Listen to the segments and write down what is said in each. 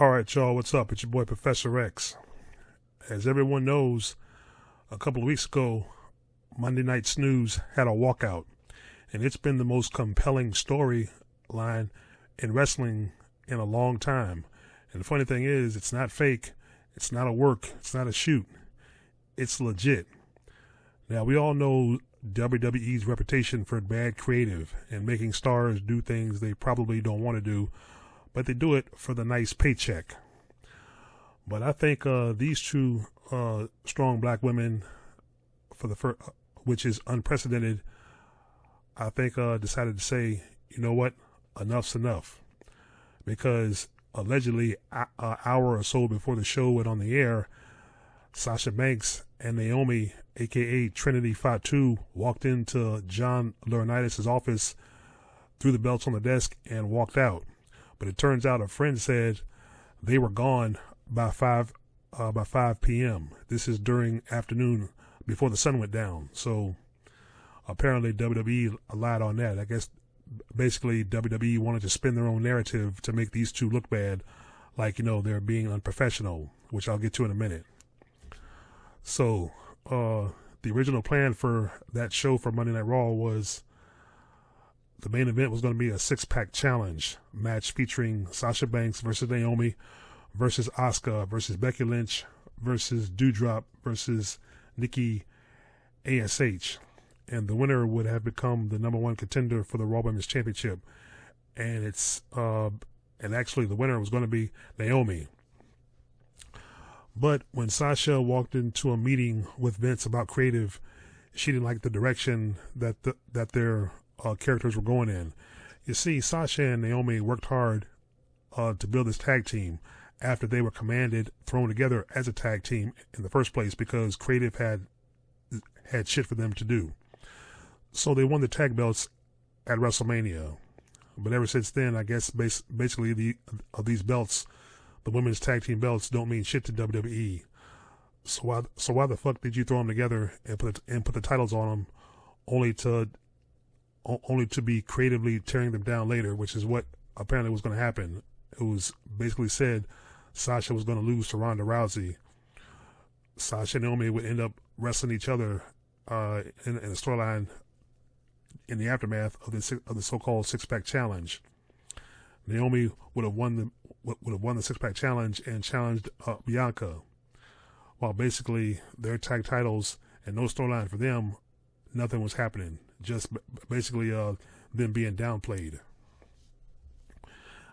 All right, y'all, what's up? It's your boy Professor X. As everyone knows, a couple of weeks ago, Monday Night Snooze had a walkout, and it's been the most compelling storyline in wrestling in a long time. And the funny thing is, it's not fake, it's not a work, it's not a shoot, it's legit. Now, we all know WWE's reputation for bad creative and making stars do things they probably don't want to do, but they do it for the nice paycheck. But I think these two strong black women, for the first, which is unprecedented, I think decided to say, you know what, enough's enough. Because allegedly, an hour or so before the show went on the air, Sasha Banks and Naomi, aka Trinity Fatu, walked into John Laurinaitis' office, threw the belts on the desk, and walked out. But it turns out a friend said they were gone by 5 p.m. This is during afternoon before the sun went down. So apparently WWE lied on that. I guess basically WWE wanted to spin their own narrative to make these two look bad, like, you know, they're being unprofessional, which I'll get to in a minute. So the original plan for that show for Monday Night Raw was the main event was going to be a six-pack challenge match featuring Sasha Banks versus Naomi versus Asuka versus Becky Lynch versus Doudrop versus Nikki ASH. And the winner would have become the number one contender for the Raw Women's Championship. And and actually the winner was going to be Naomi. But when Sasha walked into a meeting with Vince about creative, she didn't like the direction that their characters were going in. You see, Sasha and Naomi worked hard to build this tag team after they were thrown together as a tag team in the first place because creative had shit for them to do. So they won the tag belts at WrestleMania. But ever since then, I guess basically these belts, the women's tag team belts, don't mean shit to WWE. So why the fuck did you throw them together and put the titles on them, only to be creatively tearing them down later, which is what apparently was going to happen. It was basically said Sasha was going to lose to Ronda Rousey. Sasha and Naomi would end up wrestling each other in a storyline in the aftermath of the so-called six-pack challenge. Naomi would have won the six-pack challenge and challenged Bianca, while basically their tag titles and no storyline for them, nothing was happening. Just basically them being downplayed.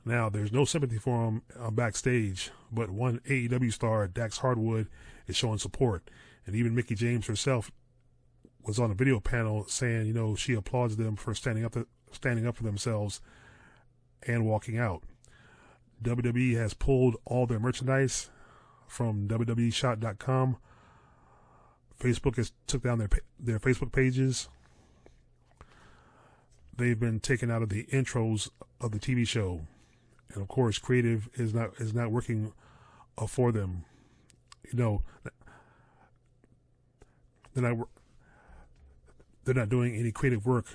Now, there's no sympathy for them backstage, but one AEW star, Dax Hardwood, is showing support. And even Mickie James herself was on a video panel saying, you know, she applauds them for standing up for themselves and walking out. WWE has pulled all their merchandise from WWEshop.com. Facebook has took down their Facebook pages. They've been taken out of the intros of the TV show, and of course, creative is not working for them. You know, they're not doing any creative work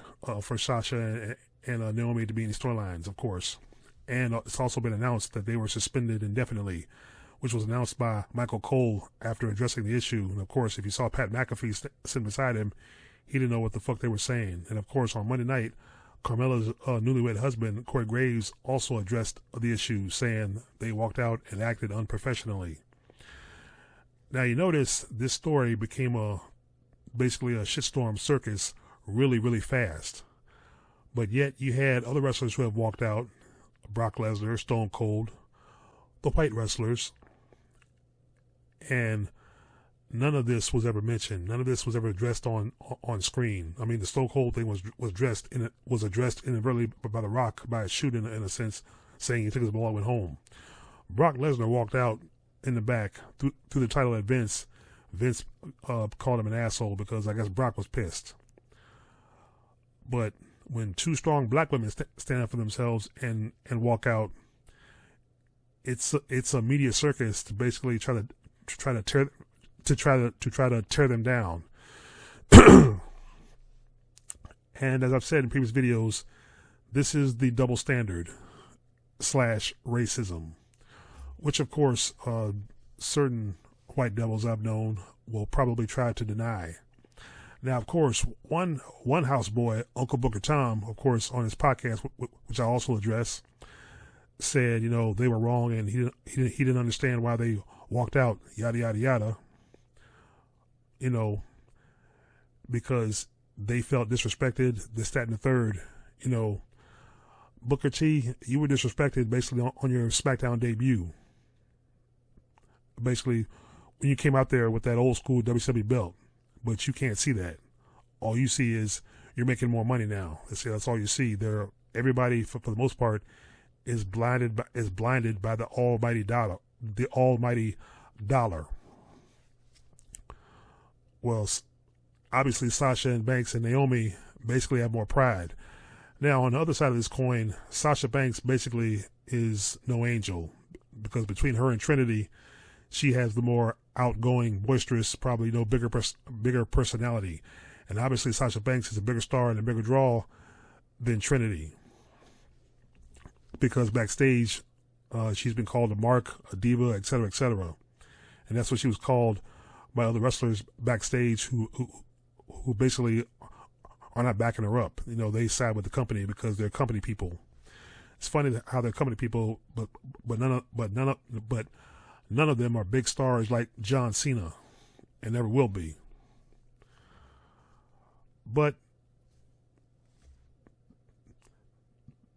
for Sasha and Naomi to be in storylines, of course. And it's also been announced that they were suspended indefinitely, which was announced by Michael Cole after addressing the issue. And of course, if you saw Pat McAfee sitting beside him, he didn't know what the fuck they were saying. And of course, on Monday night, Carmella's newlywed husband, Corey Graves, also addressed the issue, saying they walked out and acted unprofessionally. Now, you notice this story became basically a shitstorm circus really, really fast. But yet you had other wrestlers who have walked out, Brock Lesnar, Stone Cold, the white wrestlers, and none of this was ever mentioned. None of this was ever addressed on screen. I mean, the Stone Cold thing was addressed inadvertently by The Rock by a shoot in a sense, saying he took his ball and went home. Brock Lesnar walked out in the back through the title at Vince. Vince called him an asshole because I guess Brock was pissed. But when two strong black women stand up for themselves and walk out, it's a media circus to basically try to tear them down. And as I've said in previous videos, this is the double standard / racism. which of course certain white devils I've known will probably try to deny. Now, of course, one houseboy, Uncle Booker Tom, of course, on his podcast, which I also address, said, they were wrong and he didn't understand why they walked out, yada, yada, yada, because they felt disrespected, this, that, and the third. Booker T, you were disrespected basically on your SmackDown debut. Basically, when you came out there with that old school WCW belt, but you can't see that. All you see is you're making more money now. That's all you see. Everybody, for the most part, is blinded by the almighty dollar. The almighty dollar. Well, obviously Sasha and Banks and Naomi basically have more pride. Now, on the other side of this coin, Sasha Banks basically is no angel, because between her and Trinity, she has the more outgoing, boisterous, probably bigger personality. And obviously Sasha Banks is a bigger star and a bigger draw than Trinity, because backstage she's been called a mark, a diva, etc., etc. And that's what she was called by other wrestlers backstage who basically are not backing her up. They side with the company because they're company people. It's funny how they're company people, but none of them are big stars like John Cena, and never will be. But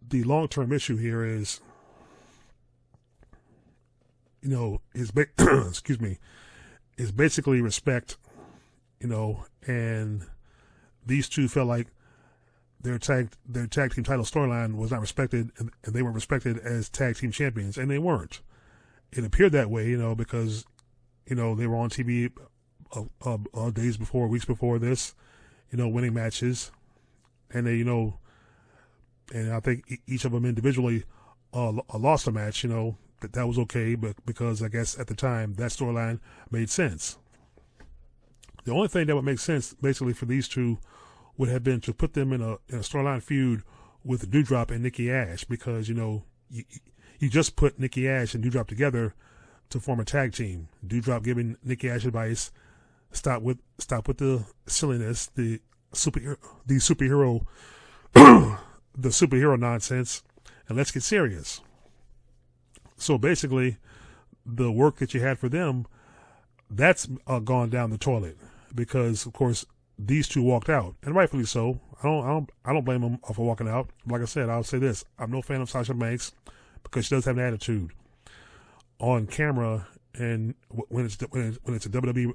the long-term issue here is, excuse me, is basically respect, and these two felt like their tag team title storyline was not respected, and they weren't respected as tag team champions, and they weren't. It appeared that way, because, they were on TV days before, weeks before this, winning matches, and they, and I think each of them individually lost a match, that was okay, but because I guess at the time that storyline made sense. The only thing that would make sense basically for these two would have been to put them in a storyline feud with Doudrop and Nikki Ash, because you just put Nikki Ash and Doudrop together to form a tag team. Doudrop giving Nikki Ash advice, stop with the silliness, the superhero nonsense, and let's get serious. So basically, the work that you had for them, that's gone down the toilet, because of course these two walked out, and rightfully so. I don't blame them for walking out. Like I said, I'll say this: I'm no fan of Sasha Banks because she does have an attitude on camera, and when it's a WWE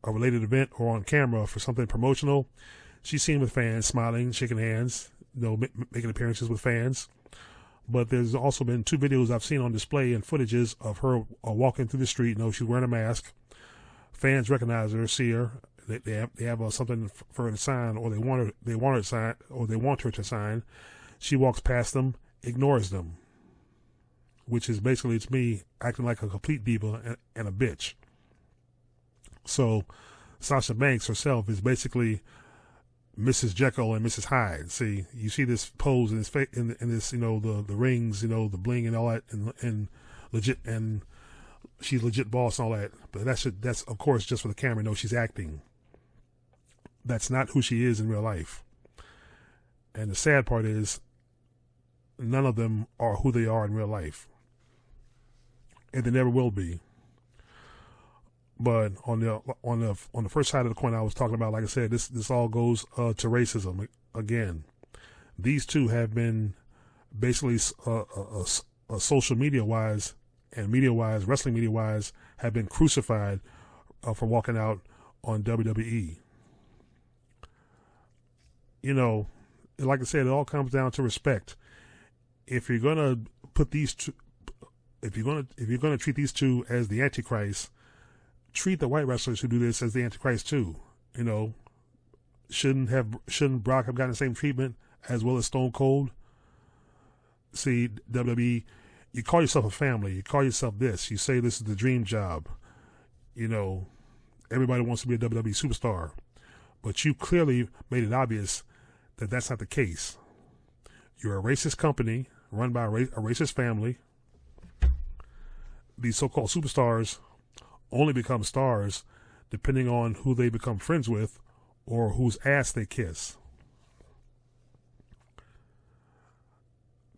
related event or on camera for something promotional, she's seen with fans, smiling, shaking hands, making appearances with fans. But there's also been 2 videos I've seen on display and footages of her walking through the street. She's wearing a mask. Fans recognize her, see her. They have something for her to sign, or they want her to sign. She walks past them, ignores them, which is basically, to me, acting like a complete diva and a bitch. So Sasha Banks herself is basically Mrs. Jekyll and Mrs. Hyde. See, you see this pose in this the rings, the bling and all that, and legit, and she's legit boss and all that. But that's of course just for the camera. No, she's acting. That's not who she is in real life. And the sad part is, none of them are who they are in real life, and they never will be. But on the first side of the coin I was talking about, like I said, this all goes to racism again. These two have been basically social media wise and media wise, wrestling media wise, have been crucified for walking out on WWE. Like I said, it all comes down to respect. If you're gonna put these two, if you're gonna treat these two as the Antichrist, treat the white wrestlers who do this as the Antichrist too. Shouldn't Brock have gotten the same treatment as well as Stone Cold? See, WWE, you call yourself a family. You call yourself this. You say this is the dream job. Everybody wants to be a WWE superstar, but you clearly made it obvious that that's not the case. You're a racist company run by a racist family. these so-called superstars only become stars depending on who they become friends with or whose ass they kiss.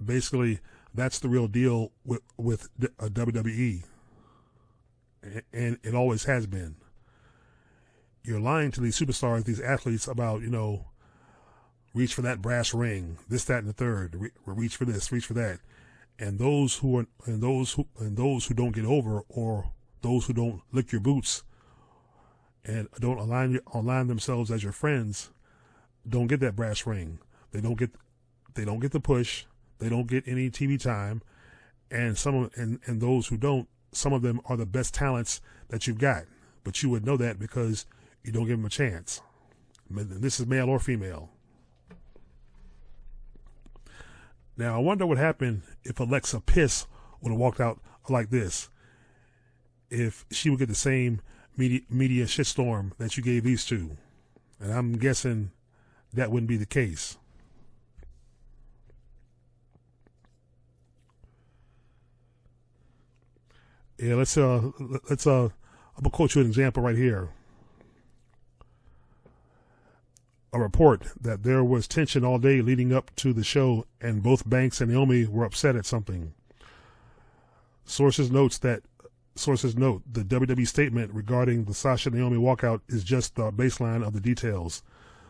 Basically, that's the real deal with WWE, and it always has been. You're lying to these superstars, these athletes, about, reach for that brass ring, this, that, and the third. Reach for this, reach for that, and those who don't get over, or those who don't lick your boots and don't align themselves as your friends, don't get that brass ring. They don't get the push. They don't get any TV time, and those who don't, some of them are the best talents that you've got, but you would know that because you don't give them a chance. This is male or female. Now, I wonder what happened if Alexa Piss would have walked out like this. If she would get the same media shitstorm that you gave these two. And I'm guessing that wouldn't be the case. Yeah, I'm gonna quote you an example right here. A report that there was tension all day leading up to the show, and both Banks and Naomi were upset at something. Sources note the WWE statement regarding the Sasha Naomi walkout is just the baseline of the details.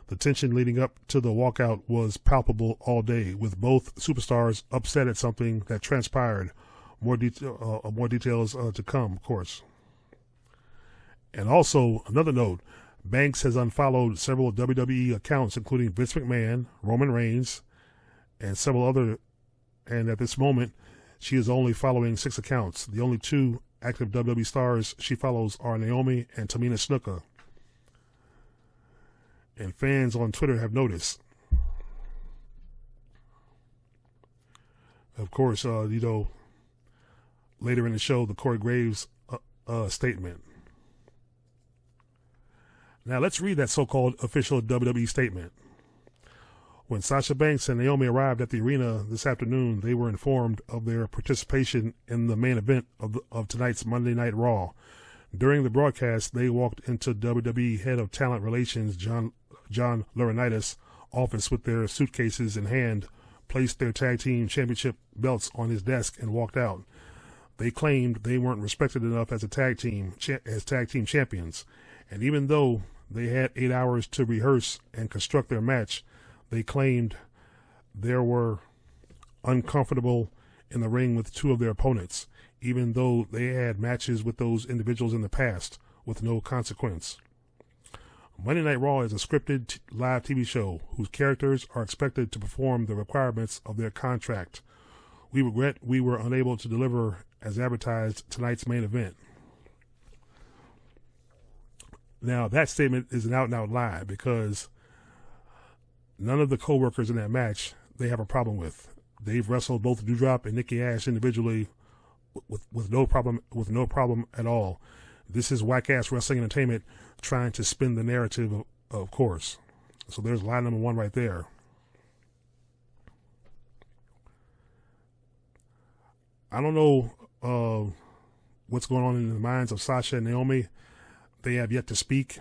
The tension leading up to the walkout was palpable all day, with both superstars upset at something that transpired. More details to come, of course. And also, another note, Banks has unfollowed several WWE accounts, including Vince McMahon, Roman Reigns, and several other, and at this moment, she is only following 6 accounts. The only 2 active WWE stars she follows are Naomi and Tamina Snuka. And fans on Twitter have noticed. Of course, later in the show, the Corey Graves statement. Now let's read that so-called official WWE statement. When Sasha Banks and Naomi arrived at the arena this afternoon, they were informed of their participation in the main event of tonight's Monday Night Raw. During the broadcast, they walked into WWE Head of Talent Relations John Laurinaitis' office with their suitcases in hand, placed their tag team championship belts on his desk, and walked out. They claimed they weren't respected enough as a tag team champions, and even though they had 8 hours to rehearse and construct their match, they claimed they were uncomfortable in the ring with 2 of their opponents, even though they had matches with those individuals in the past with no consequence. Monday Night Raw is a scripted live TV show whose characters are expected to perform the requirements of their contract. We regret we were unable to deliver as advertised tonight's main event. Now, that statement is an out-and-out lie, because none of the co-workers in that match they have a problem with. They've wrestled both Doudrop and Nikki Ash individually with no problem at all. This is whack-ass wrestling entertainment trying to spin the narrative, of course. So there's line number 1 right there. I don't know what's going on in the minds of Sasha and Naomi. They have yet to speak,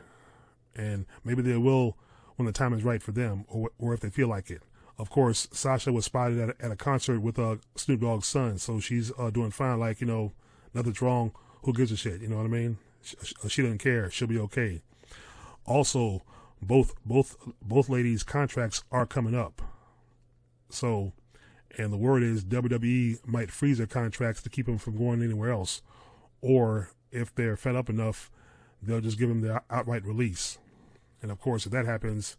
and maybe they will when the time is right for them, or if they feel like it. Of course, Sasha was spotted at a concert with Snoop Dogg's son, so she's doing fine. Like, nothing's wrong. Who gives a shit? You know what I mean? She doesn't care. She'll be okay. Also, both ladies' contracts are coming up. So, and the word is WWE might freeze their contracts to keep them from going anywhere else, or if they're fed up enough, they'll just give them the outright release. And of course, if that happens,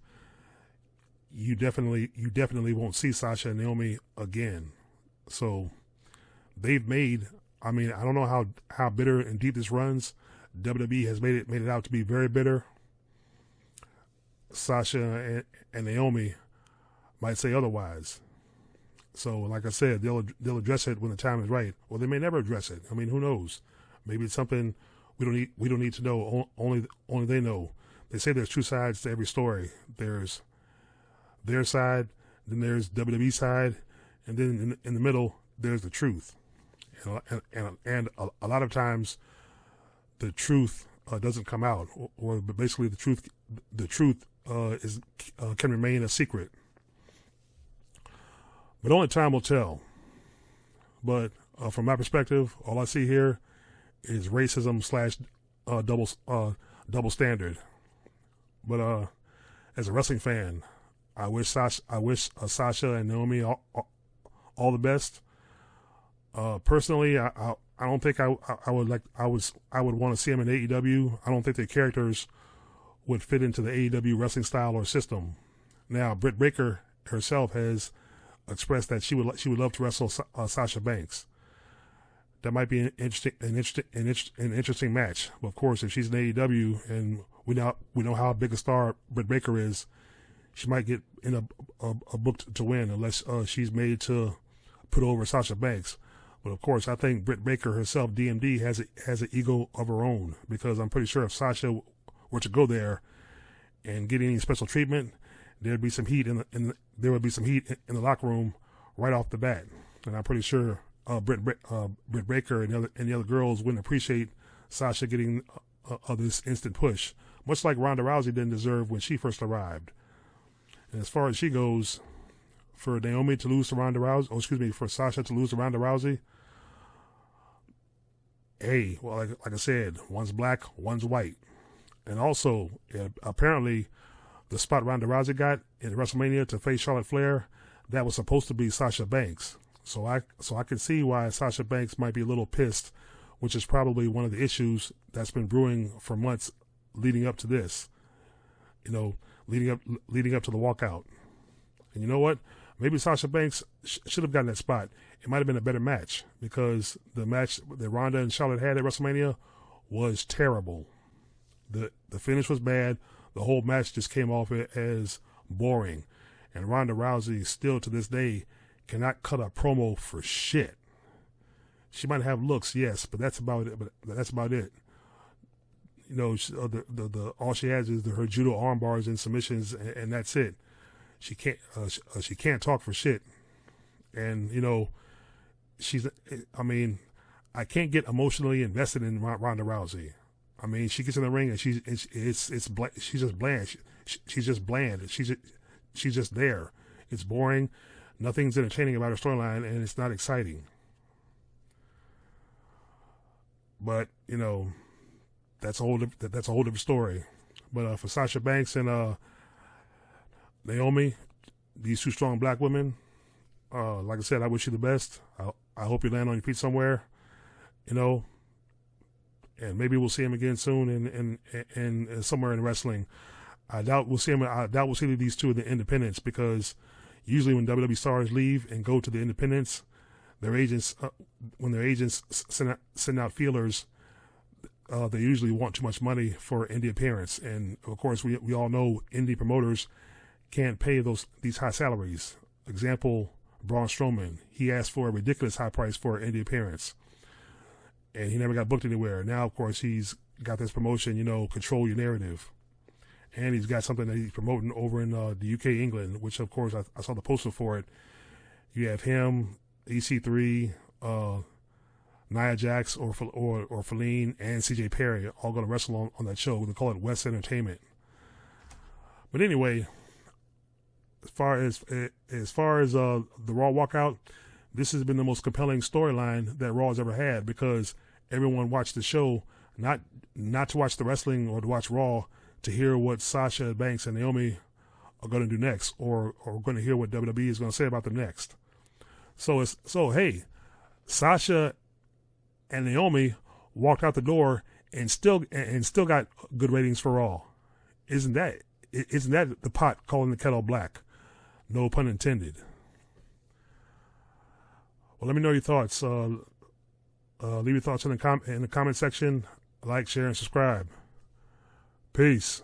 you definitely won't see Sasha and Naomi again. So they've made, I don't know how bitter and deep this runs. WWE has made it out to be very bitter. Sasha and Naomi might say otherwise. So like I said, they'll address it when the time is right, or they may never address it. Who knows? Maybe it's something we don't need to know. Only they know. They say there's 2 sides to every story. There's their side, then there's WWE side, and then in the middle there's the truth. and a lot of times the truth doesn't come out, or basically the truth is can remain a secret. But only time will tell. But from my perspective, all I see here is racism slash double standard. But as a wrestling fan, I wish Sasha and Naomi all the best. Personally, I don't think I would want to see them in AEW. I don't think their characters would fit into the AEW wrestling style or system. Now, Britt Baker herself has expressed that she would love to wrestle Sasha Banks. That might be an interesting match. But of course, if she's in AEW and we know how big a star Britt Baker is, she might get in a book to win unless she's made to put over Sasha Banks. But of course, I think Britt Baker herself, DMD, has an ego of her own, because I'm pretty sure if Sasha were to go there and get any special treatment, there'd be some heat there would be some heat in the locker room right off the bat. And I'm pretty sure Britt Baker and the other girls wouldn't appreciate Sasha getting this instant push, much like Ronda Rousey didn't deserve when she first arrived. And as far as she goes, for Naomi to lose to Ronda Rousey, for Sasha to lose to Ronda Rousey, hey, well, like I said, one's black, one's white. And also, apparently, the spot Ronda Rousey got in WrestleMania to face Charlotte Flair, that was supposed to be Sasha Banks. So I can see why Sasha Banks might be a little pissed, which is probably one of the issues that's been brewing for months leading up to this. Leading up to the walkout. And you know what? Maybe Sasha Banks should have gotten that spot. It might have been a better match, because the match that Ronda and Charlotte had at WrestleMania was terrible. The finish was bad. The whole match just came off as boring. And Ronda Rousey still to this day cannot cut a promo for shit. She might have looks, yes, but that's about it. All she has is her judo arm bars and submissions, and that's it. She can't talk for shit. And I can't get emotionally invested in Ronda Rousey. I mean, she gets in the ring and she's just bland. She's just bland. She's just there. It's boring. Nothing's entertaining about her storyline, and it's not exciting. But that's a whole different story. But for Sasha Banks and Naomi, these two strong black women, like I said, I wish you the best. I hope you land on your feet somewhere, and maybe we'll see him again soon in somewhere in wrestling. I doubt we'll see these two in the independents, because usually when WWE stars leave and go to the independents, when their agents send out feelers, they usually want too much money for indie appearance. And of course, we all know indie promoters can't pay these high salaries. Example, Braun Strowman. He asked for a ridiculous high price for an indie appearance, and he never got booked anywhere. Now, of course, he's got this promotion, Control Your Narrative. And he's got something that he's promoting over in the UK, England, which, of course, I saw the poster for it. You have him, EC3, Nia Jax, or Feline, and CJ Perry all going to wrestle on that show. They call it West Entertainment. But anyway, as far as the Raw walkout, this has been the most compelling storyline that Raw has ever had, because everyone watched the show not to watch the wrestling or to watch Raw, to hear what Sasha Banks and Naomi are going to do next, or going to hear what WWE is going to say about them next. So hey, Sasha and Naomi walked out the door and still got good ratings for Raw. Isn't that the pot calling the kettle black? No pun intended. Well, let me know your thoughts. Leave your thoughts in the comment section. Like, share, and subscribe. Peace.